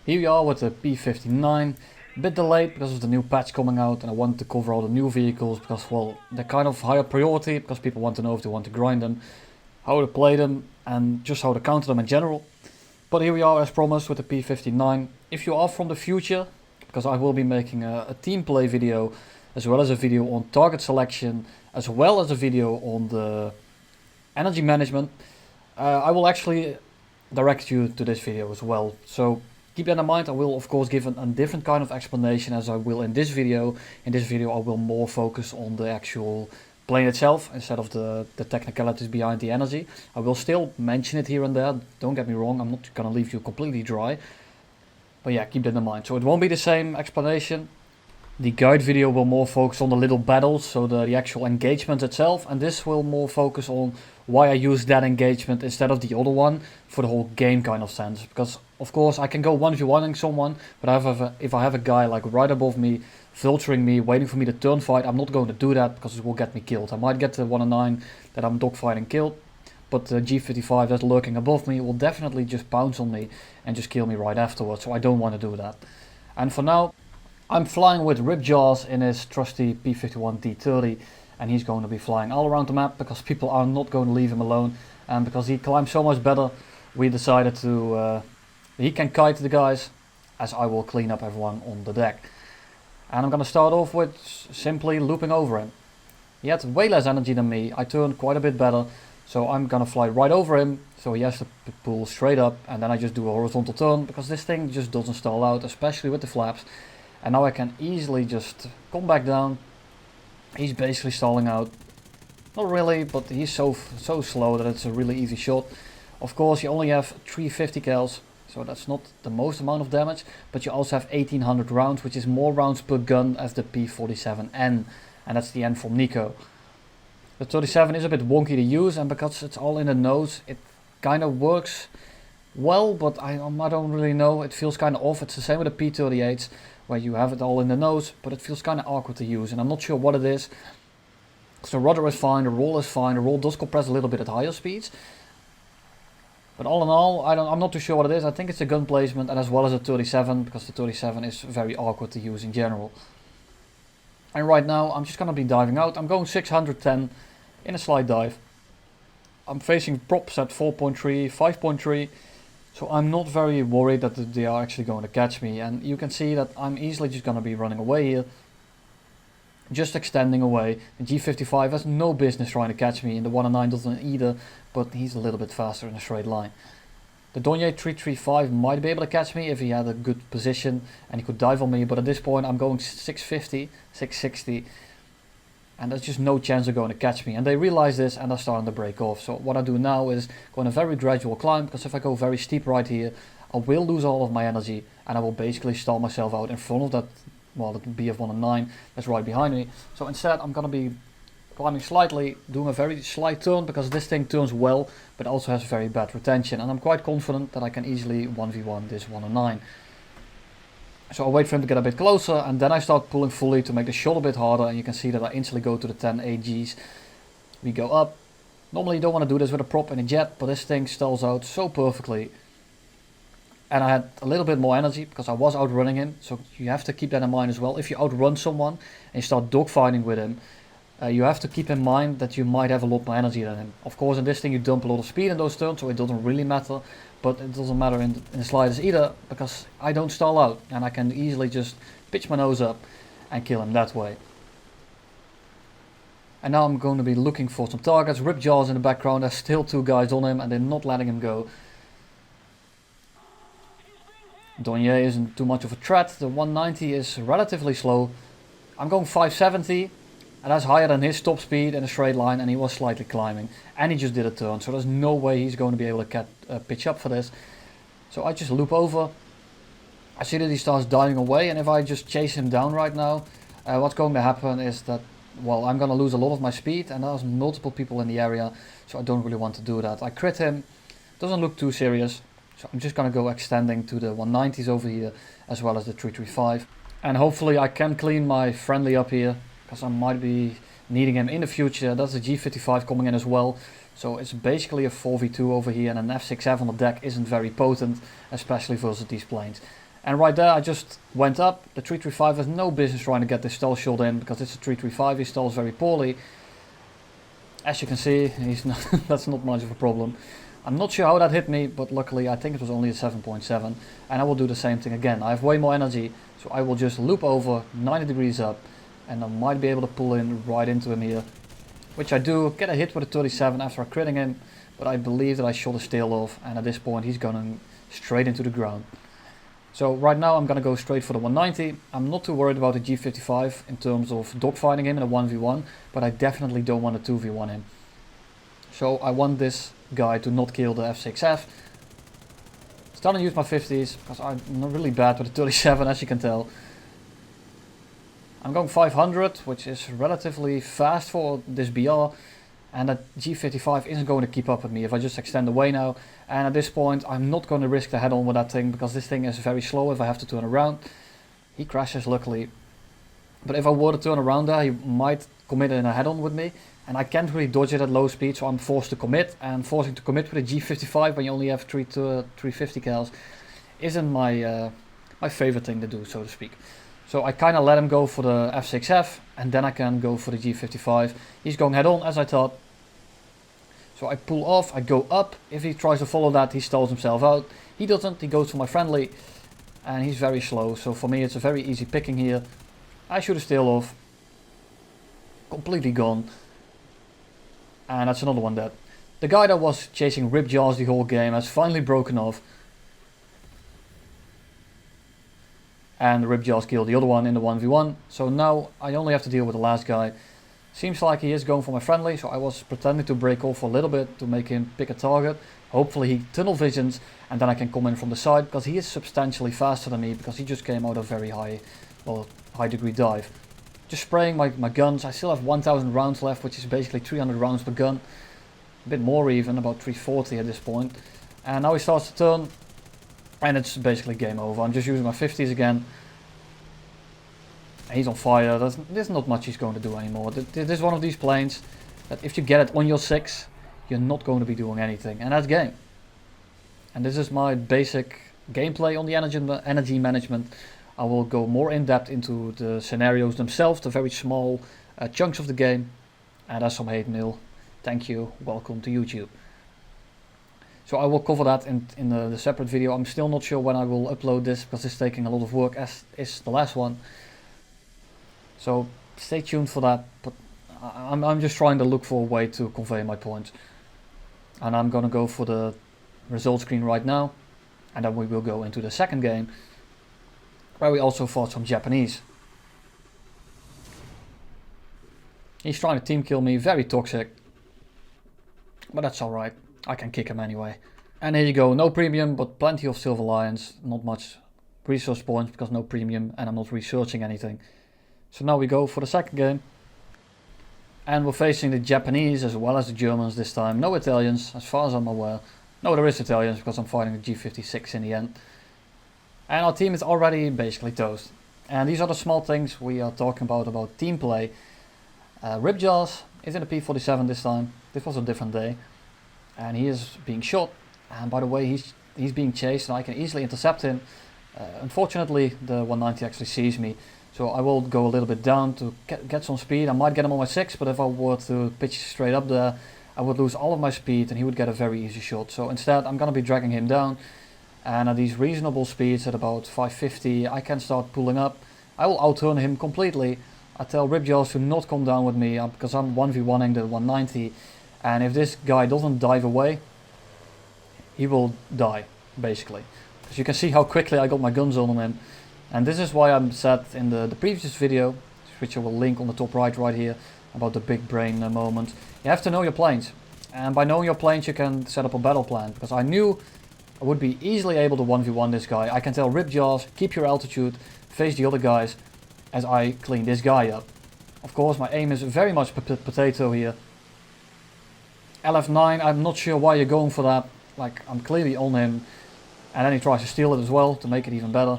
Here we are with the P-59, a bit delayed because of the new patch coming out, and I wanted to cover all the new vehicles because, well, they're kind of higher priority because people want to know if they want to grind them, how to play them, and just how to counter them in general. But here we are as promised with the P-59. If you are from the future, because I will be making a team play video, as well as a video on target selection, as well as a video on the energy management, I will actually direct you to this video as well. So keep that in mind. I will of course give a different kind of explanation as I will in this video. In this video I will more focus on the actual plane itself instead of the technicalities behind the energy. I will still mention it here and there, don't get me wrong, I'm not gonna leave you completely dry. But yeah, keep that in mind. So it won't be the same explanation. The guide video will more focus on the little battles, so the actual engagement itself, and this will more focus on why I use that engagement instead of the other one for the whole game kind of sense. Because of course I can go 1v1ing someone, but if I have a guy like right above me, filtering me, waiting for me to turn fight, I'm not going to do that because it will get me killed. I might get the 1-9 that I'm dogfighting killed, but the G55 that's lurking above me will definitely just pounce on me and just kill me right afterwards, so I don't want to do that. And for now, I'm flying with Ripjaws in his trusty P-51 D30, and he's going to be flying all around the map because people are not going to leave him alone, and because he climbs so much better, we decided to he can kite the guys as I will clean up everyone on the deck. And I'm going to start off with simply looping over him. He had way less energy than me, I turned quite a bit better, so I'm going to fly right over him, so he has to pull straight up, and then I just do a horizontal turn because this thing just doesn't stall out, especially with the flaps. And now I can easily just come back down. He's basically stalling out. Not really, but he's so slow that it's a really easy shot. Of course, you only have 350 cals, so that's not the most amount of damage. But you also have 1800 rounds, which is more rounds per gun as the P-47N. And that's the N from Nico. The 37 is a bit wonky to use, and because it's all in the nose, it kind of works well, but I don't really know. It feels kind of off. It's the same with the P-38s, where you have it all in the nose, but it feels kind of awkward to use, and I'm not sure what it is. So the rudder is fine, the roll is fine, the roll does compress a little bit at higher speeds. But all in all, I'm not too sure what it is. I think it's a gun placement, and as well as a 37, because the 37 is very awkward to use in general. And right now, I'm just going to be diving out. I'm going 610 in a slide dive. I'm facing props at 4.3, 5.3. So I'm not very worried that they are actually going to catch me, and you can see that I'm easily just going to be running away here. Just extending away. The G55 has no business trying to catch me, and the 1-9 doesn't either, but he's a little bit faster in a straight line. The Dornier 335 might be able to catch me if he had a good position and he could dive on me, but at this point I'm going 650, 660. And there's just no chance they're going to catch me, and they realize this and they're starting to break off. So what I do now is go on a very gradual climb, because if I go very steep right here, I will lose all of my energy and I will basically stall myself out in front of that, well, the BF-109 that's right behind me. So instead I'm going to be climbing slightly, doing a very slight turn, because this thing turns well but also has very bad retention, and I'm quite confident that I can easily 1v1 this 109. So I wait for him to get a bit closer, and then I start pulling fully to make the shot a bit harder, and you can see that I instantly go to the 10 AGs. We go up. Normally you don't want to do this with a prop and a jet, but this thing stalls out so perfectly. And I had a little bit more energy because I was outrunning him, so you have to keep that in mind as well. If you outrun someone and you start dogfighting with him, you have to keep in mind that you might have a lot more energy than him. Of course in this thing you dump a lot of speed in those turns, so it doesn't really matter. But it doesn't matter in the slightest either, because I don't stall out and I can easily just pitch my nose up and kill him that way. And now I'm going to be looking for some targets. Ripjaws in the background, there's still two guys on him and they're not letting him go. Dornier isn't too much of a threat, the 190 is relatively slow. I'm going 570. And that's higher than his top speed in a straight line, and he was slightly climbing. And he just did a turn, so there's no way he's going to be able to pitch up for this. So I just loop over. I see that he starts diving away, and if I just chase him down right now, what's going to happen is that, well, I'm going to lose a lot of my speed, and there's multiple people in the area, so I don't really want to do that. I crit him, doesn't look too serious, so I'm just going to go extending to the 190s over here, as well as the 335. And hopefully I can clean my friendly up here, because I might be needing him in the future. That's a G55 coming in as well. So it's basically a 4v2 over here, and an F6F on the deck isn't very potent, especially versus these planes. And right there I just went up. The 335 has no business trying to get this stall shot in because it's a 335, he stalls very poorly. As you can see, he's not that's not much of a problem. I'm not sure how that hit me, but luckily I think it was only a 7.7, and I will do the same thing again. I have way more energy, so I will just loop over 90 degrees up, and I might be able to pull in right into him here, which I do. Get a hit with a 37 after I critting him, but I believe that I shot his tail off, and at this point he's going straight into the ground. So right now I'm going to go straight for the 190. I'm not too worried about the G55 in terms of dogfighting him in a 1v1, but I definitely don't want to 2v1 him. So I want this guy to not kill the F6F. Starting to use my 50s because I'm not really bad with the 37, as you can tell. I'm going 500, which is relatively fast for this BR. And that G55 isn't going to keep up with me if I just extend away now. And at this point I'm not going to risk the head-on with that thing because this thing is very slow if I have to turn around. He crashes luckily. But if I were to turn around there, he might commit in a head-on with me. And I can't really dodge it at low speed, so I'm forced to commit. And forcing to commit with a G55 when you only have 350 cals isn't my favorite thing to do, so to speak. So I kind of let him go for the F6F, and then I can go for the G55. He's going head-on as I thought. So I pull off, I go up. If he tries to follow that, he stalls himself out. He doesn't, he goes for my friendly. And he's very slow, so for me it's a very easy picking here. I shoot his tail off. Completely gone. And that's another one dead. The guy that was chasing rip jaws the whole game has finally broken off. And the rip jaws killed the other one in the 1v1. So now I only have to deal with the last guy. Seems like he is going for my friendly, so I was pretending to break off for a little bit to make him pick a target. Hopefully he tunnel visions and then I can come in from the side because he is substantially faster than me because he just came out of very high degree dive. Just spraying my guns. I still have 1000 rounds left, which is basically 300 rounds per gun. A bit more even, about 340 at this point. And now he starts to turn and it's basically game over. I'm just using my 50s again. He's on fire. There's not much he's going to do anymore. This is one of these planes that if you get it on your 6, you're not going to be doing anything. And that's game. And this is my basic gameplay on the energy management. I will go more in depth into the scenarios themselves, the very small chunks of the game. And that's some hate mail. Thank you. Welcome to YouTube. So I will cover that in the separate video. I'm still not sure when I will upload this because it's taking a lot of work, as is the last one. So stay tuned for that, but I'm just trying to look for a way to convey my points. And I'm gonna go for the result screen right now, and then we will go into the second game, where we also fought some Japanese. He's trying to team kill me, very toxic, but that's alright, I can kick him anyway. And here you go, no premium, but plenty of silver lions, not much resource points because no premium, and I'm not researching anything. So now we go for the second game. And we're facing the Japanese as well as the Germans this time. No Italians, as far as I'm aware. No, there is Italians because I'm fighting the G56 in the end. And our team is already basically toast. And these are the small things we are talking about team play. Ripjaws is in the P-47 this time. This was a different day. And he is being shot. And by the way, he's being chased and I can easily intercept him. Unfortunately, the 190 actually sees me. So I will go a little bit down to get some speed. I might get him on my 6, but if I were to pitch straight up there, I would lose all of my speed and he would get a very easy shot. So instead, I'm going to be dragging him down. And at these reasonable speeds, at about 550, I can start pulling up. I will outurn him completely. I tell Ripjaws to not come down with me because I'm 1v1ing the 190. And if this guy doesn't dive away, he will die, basically. Because you can see how quickly I got my guns on him. And this is why I'm said in the previous video, which I will link on the top right here, about the big brain moment. You have to know your planes. And by knowing your planes, you can set up a battle plan. Because I knew I would be easily able to 1v1 this guy. I can tell Ripjaws, keep your altitude, face the other guys, as I clean this guy up. Of course, my aim is very much potato here. LF9, I'm not sure why you're going for that. Like, I'm clearly on him. And then he tries to steal it as well, to make it even better.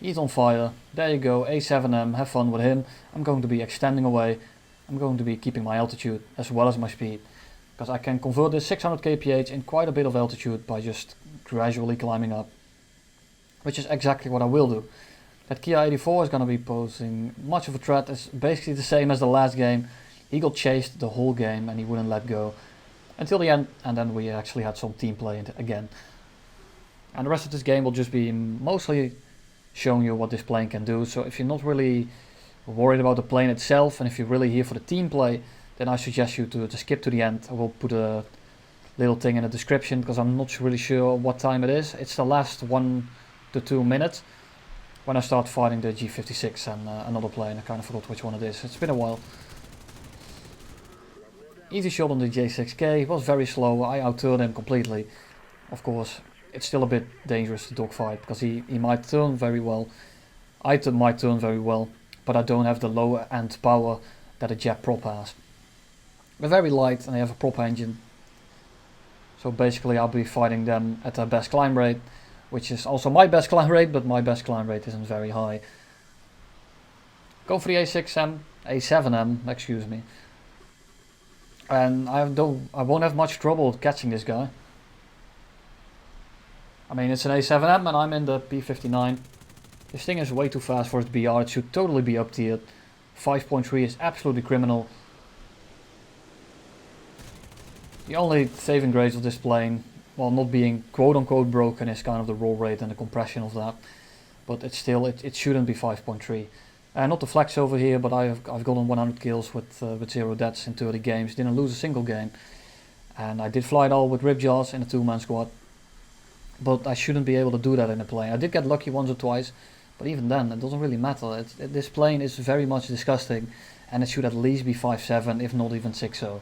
He's on fire. There you go, A7M, have fun with him. I'm going to be extending away. I'm going to be keeping my altitude as well as my speed. Because I can convert this 600 kph in quite a bit of altitude by just gradually climbing up. which is exactly what I will do. That Kia 84 is going to be posing much of a threat. It's basically the same as the last game. He got chased the whole game and he wouldn't let go until the end, and then we actually had some team play again. And the rest of this game will just be mostly showing you what this plane can do. So if you're not really worried about the plane itself, and if you're really here for the team play, then I suggest you to skip to the end. I will put a little thing in the description because I'm not really sure what time it is. It's the last 1 to 2 minutes when I start fighting the G56 and another plane. I kind of forgot which one it is. It's been a while. Easy shot on the J6K. He was very slow. I outturned him completely. Of course, it's still a bit dangerous to dogfight because he might turn very well. I might turn very well, but I don't have the lower end power that a jet prop has. They're very light and they have a prop engine. So basically I'll be fighting them at their best climb rate, which is also my best climb rate, but my best climb rate isn't very high. Go for the A6M, A7M, excuse me. And I won't have much trouble catching this guy. I mean, it's an A7M and I'm in the P-59. This thing is way too fast for its BR. It should totally be up tiered. 5.3 is absolutely criminal. The only saving grace of this plane, while not being quote-unquote broken, is kind of the roll rate and the compression of that. But it's still, it shouldn't be 5.3. Not to flex over here, but I've gotten 100 kills with 0 deaths in 30 games. Didn't lose a single game. And I did fly it all with Ripjaws in a 2-man squad. But I shouldn't be able to do that in a plane. I did get lucky once or twice, but even then, it doesn't really matter. This plane is very much disgusting, and it should at least be 5.7, if not even 6.0.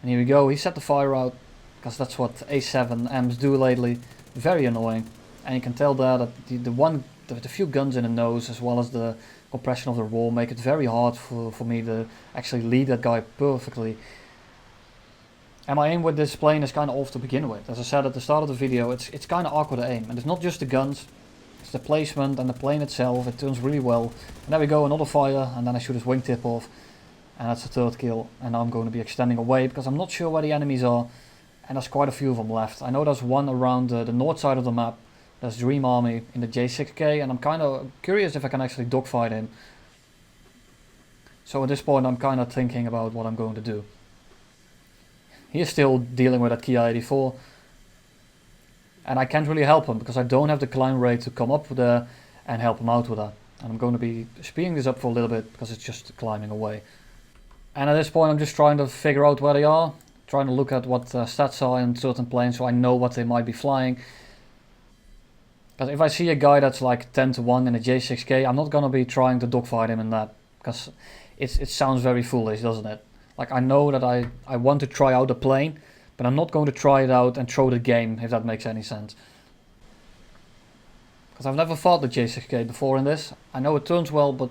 And here we go. He set the fire out, because that's what A7Ms do lately. Very annoying. And you can tell there that the few guns in the nose, as well as the compression of the roll, make it very hard for me to actually lead that guy perfectly. And my aim with this plane is kind of off to begin with. As I said at the start of the video, it's kind of awkward to aim. And it's not just the guns, it's the placement and the plane itself. It turns really well. And there we go, another fire, and then I shoot his wingtip off. And that's the third kill. And now I'm going to be extending away because I'm not sure where the enemies are. And there's quite a few of them left. I know there's one around the north side of the map. There's Dream Army in the J6K, and I'm kind of curious if I can actually dogfight him. So at this point I'm kind of thinking about what I'm going to do. He is still dealing with that Kia 84. And I can't really help him because I don't have the climb rate to come up there and help him out with that. And I'm going to be speeding this up for a little bit because it's just climbing away. And at this point I'm just trying to figure out where they are. Trying to look at what stats are in certain planes so I know what they might be flying. But if I see a guy that's like 10 to 1 in a J6K, I'm not going to be trying to dogfight him in that. Because it sounds very foolish, doesn't it? Like, I know that I want to try out a plane, but I'm not going to try it out and throw the game, if that makes any sense. Because I've never fought the J6K before in this. I know it turns well, but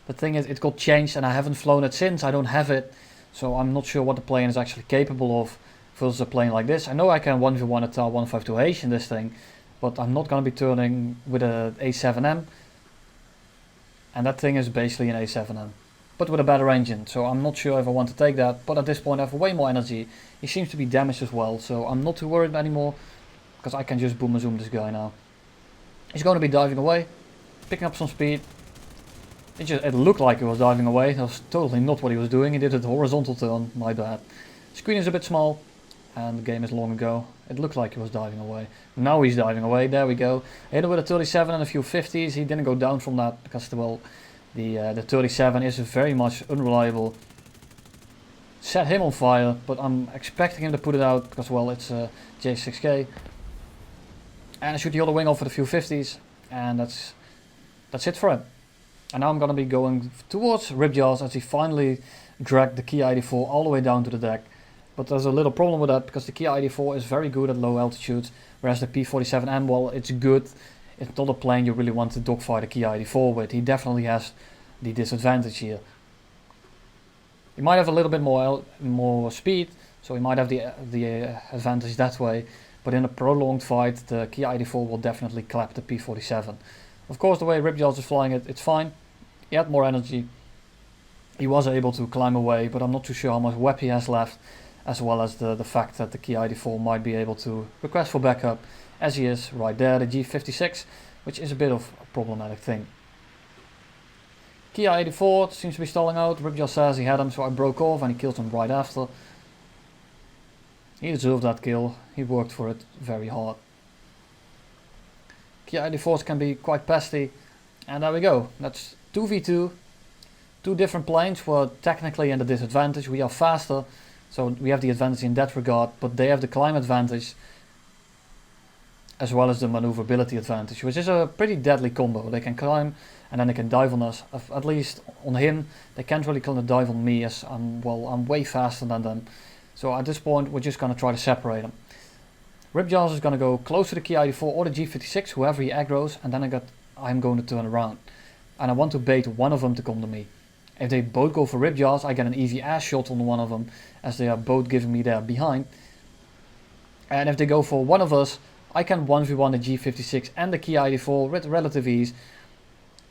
the thing is, it got changed and I haven't flown it since. I don't have it, so I'm not sure what the plane is actually capable of versus a plane like this. I know I can 1v1 a TAR 152H in this thing, but I'm not going to be turning with a A7M. And that thing is basically an A7M. But with a better engine, so I'm not sure if I want to take that. But at this point I have way more energy. He seems to be damaged as well, so I'm not too worried anymore. Because I can just boom and zoom this guy now. He's going to be diving away, picking up some speed. It looked like he was diving away. That was totally not what he was doing. He did a horizontal turn, my bad. Screen is a bit small, and the game is long ago. It looked like he was diving away. Now he's diving away, there we go. Hit him with a 37 and a few 50s. He didn't go down from that because, well, the 37 is very much unreliable. Set him on fire, but I'm expecting him to put it out because, well, it's a J6K. And I shoot the other wing off with a few 50s, and that's it for him. And now I'm going to be going towards Ripjaws as he finally dragged the Kia 84 all the way down to the deck. But there's a little problem with that because the Kia 84 is very good at low altitudes, whereas the P-47M, well, it's good. It's not a plane you really want to dogfight a Kia 84 with. He definitely has the disadvantage here. He might have a little bit more speed, so he might have the advantage that way. But in a prolonged fight, the Kia 84 will definitely clap the P-47. Of course, the way Ripjaws is flying it, it's fine. He had more energy. He was able to climb away, but I'm not too sure how much WEP he has left. as well as the fact that the Key ID4 might be able to request for backup, as he is right there, the G56, which is a bit of a problematic thing. Key ID4 seems to be stalling out. Ripjaw says he had him, so I broke off and he killed him right after. He deserved that kill, he worked for it very hard. Key ID4s can be quite pesty, and there we go, that's 2v2. Two different planes were technically in the disadvantage. We are faster, so we have the advantage in that regard, but they have the climb advantage as well as the maneuverability advantage, which is a pretty deadly combo. They can climb and then they can dive on us. At least on him, they can't really kind of dive on me as I'm way faster than them. So at this point, we're just going to try to separate them. Ripjaws is going to go close to the Key ID4 or the G56, whoever he aggroes, and then I'm going to turn around. And I want to bait one of them to come to me. If they both go for Ripjaws, I get an easy ass shot on one of them, as they are both giving me their behind. And if they go for one of us, I can 1v1 the G56 and the Key ID4 with relative ease.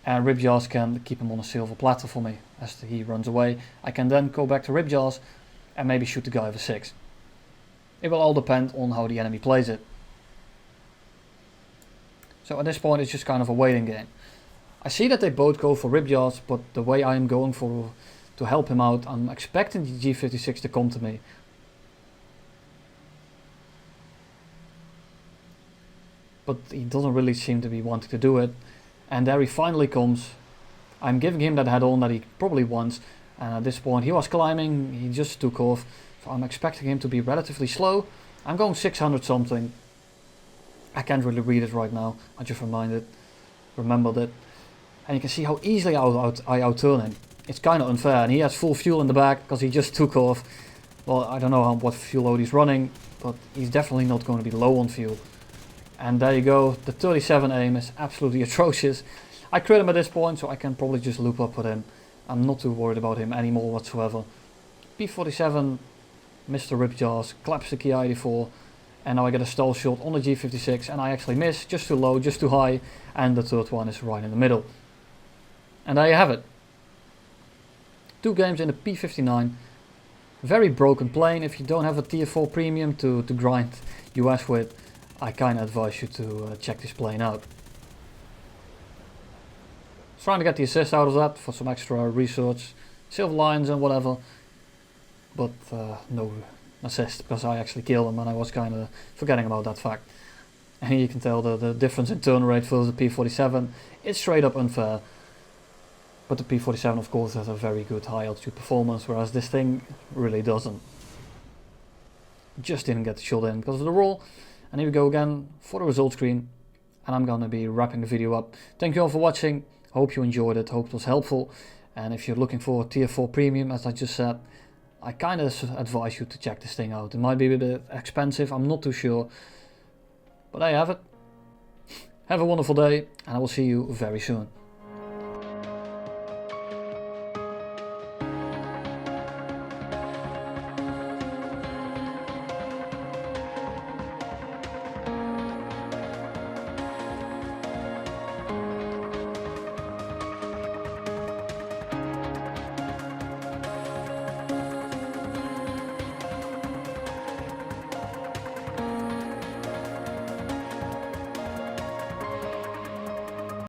And Ripjaws can keep him on a silver platter for me. As he runs away, I can then go back to Ripjaws and maybe shoot the guy with a 6. It will all depend on how the enemy plays it. So at this point it's just kind of a waiting game. I see that they both go for Ripjaws, but the way I am going for to help him out, I'm expecting the G56 to come to me. But he doesn't really seem to be wanting to do it. And there he finally comes. I'm giving him that head on that he probably wants. And at this point he was climbing, he just took off. So I'm expecting him to be relatively slow. I'm going 600 something. I can't really read it right now. I just remembered it. And you can see how easily I outturn him. It's kind of unfair, and he has full fuel in the back because he just took off. Well, I don't know what fuel load he's running, but he's definitely not going to be low on fuel. And there you go, the 37 aim is absolutely atrocious. I crit him at this point, so I can probably just loop up with him. I'm not too worried about him anymore whatsoever. P-47, Mr. Ripjaws, claps the Key ID4. And now I get a stall shot on the G56 and I actually miss, just too low, just too high. And the third one is right in the middle. And there you have it. 2 games in the P-59. Very broken plane. If you don't have a tier 4 premium to grind US with, I kind of advise you to check this plane out. Trying to get the assist out of that for some extra research, silver lines and whatever. But no assist because I actually killed him and I was kind of forgetting about that fact. And you can tell the difference in turn rate for the P-47. It's straight up unfair. But the P-47 of course has a very good high altitude performance, whereas this thing really doesn't. Just didn't get the shot in because of the roll. And here we go again for the result screen. And I'm gonna be wrapping the video up. Thank you all for watching. Hope you enjoyed it, hope it was helpful. And if you're looking for a tier 4 premium, as I just said, I kind of advise you to check this thing out. It might be a bit expensive, I'm not too sure. But there you have it. Have a wonderful day and I will see you very soon.